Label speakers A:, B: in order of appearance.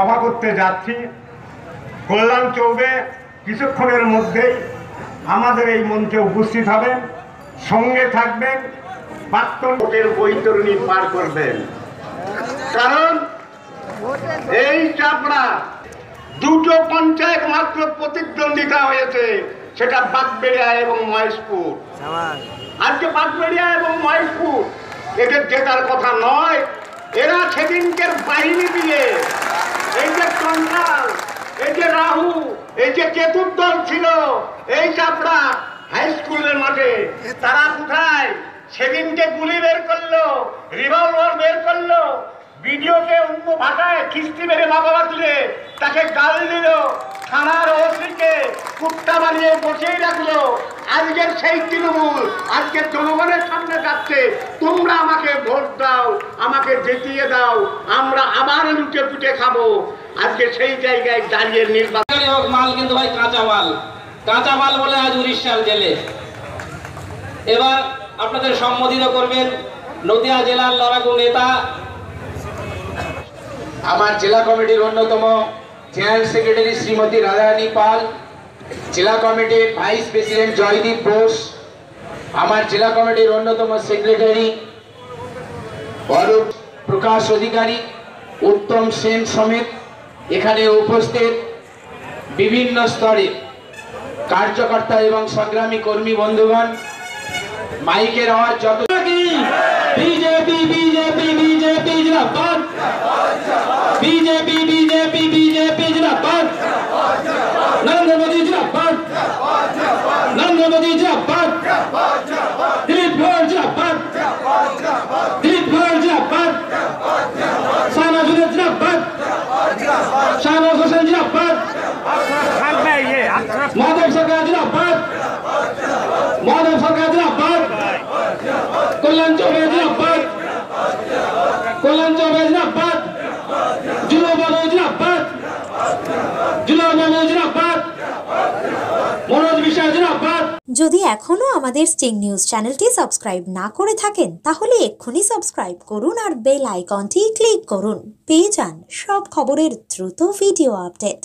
A: সভা করতে যাচ্ছি। কল্যাণ চৌবে কিছুক্ষণের মধ্যেই আমাদের এই মঞ্চে উপস্থিত হবেন, সঙ্গে থাকবেন, প্রাক্তন ভোটের বৈতরণী পার করবেন। কারণ এই চাপড়া দুটো পঞ্চায়েত মাত্র প্রতিদ্বন্দ্বিতা হয়েছে, সেটা বাগবেড়িয়া এবং মহেশপুর। আজকে বাগবেড়িয়া এবং মহেশপুর এদের জেতার কথা নয়। এরা সেদিনকের বাহিনী দিয়ে এই যে কঙ্কাল, এই যে রাহু, এই যে চতুর্দল ছিল এই চাপড়া হাই স্কুলের মাঠে, তারা কোথায়? সেদিনকে গুলি বের করলো, রিভলভার বের করলো, ভিডিওকে অন্য ভাষায় খিস্তি মেরে মা বাবা তুলে তাকে গাল দিল, থানার ওসিকে কুত্তা বানিয়ে বসেই রাখলো। আজকের সেই তৃণমূল আজকে জনগণের সামনে যাচ্ছে, তোমরা আমাকে ভোট দাও, আমাকে জিতিয়ে দাও, আমরা আবার লুটে পুটে খাবো। আজকে সেই জায়গায় দাঁড়িয়ে নির্বাচন
B: মাল কিন্তু ভাই কাঁচা মাল বলে আজ উড়িষ্যার জেলে। এবার আপনাদের সম্বোধিত করবেন নদিয়া জেলার লড়াকু নেতা,
C: আমার জেলা কমিটির অন্যতম জেনারেল সেক্রেটারি শ্রীমতী রাধারানী পাল, জেলা কমিটির ভাইস প্রেসিডেন্ট জয়দীপ বোস, আমার জেলা কমিটির অন্যতম সেক্রেটারি অরূপ প্রকাশ অধিকারী, উত্তম সেন সমেত এখানে উপস্থিত বিভিন্ন স্তরের কার্যকর্তা এবং সংগ্রামী কর্মী বন্ধুগণ, মাইকের আওয়াজ যত
B: বিজেপি বিজেপি বিজেপি জিন্দাবাদ, বিজেপি বিজেপি বিজেপি জিন্দাবাদ, নরেন্দ্র মোদী জিন্দাবাদ, নরেন্দ্র মোদী জিন্দাবাদ, দিলীপ ঘোষ জিন্দাবাদ, দিলীপ ঘোষ জিন্দাবাদ, শাহনওয়াজ হুসেন জিন্দাবাদ, শাহনওয়াজ হোসেন জিন্দাবাদ, মাধব সরকার জিন্দাবাদ, মাধব সরকার জিন্দাবাদ, কল্যাণ চৌবে জিন্দাবাদ, কল্যাণ চৌবে জিন্দাবাদ, জুলো বাবু জিন্দাবাদ, জুলো বাবু জিন্দাবাদ, মনোজ বিশ্বাস জিন্দাবাদ।
D: যদি এখনো আমাদের স্টিং নিউজ চ্যানেলটি সাবস্ক্রাইব না করে থাকেন তাহলে এক্ষুনি সাবস্ক্রাইব করুন আর বেল আইকনটি ক্লিক করুন, পেয়ে যান সব খবরের দ্রুত ভিডিও আপডেট।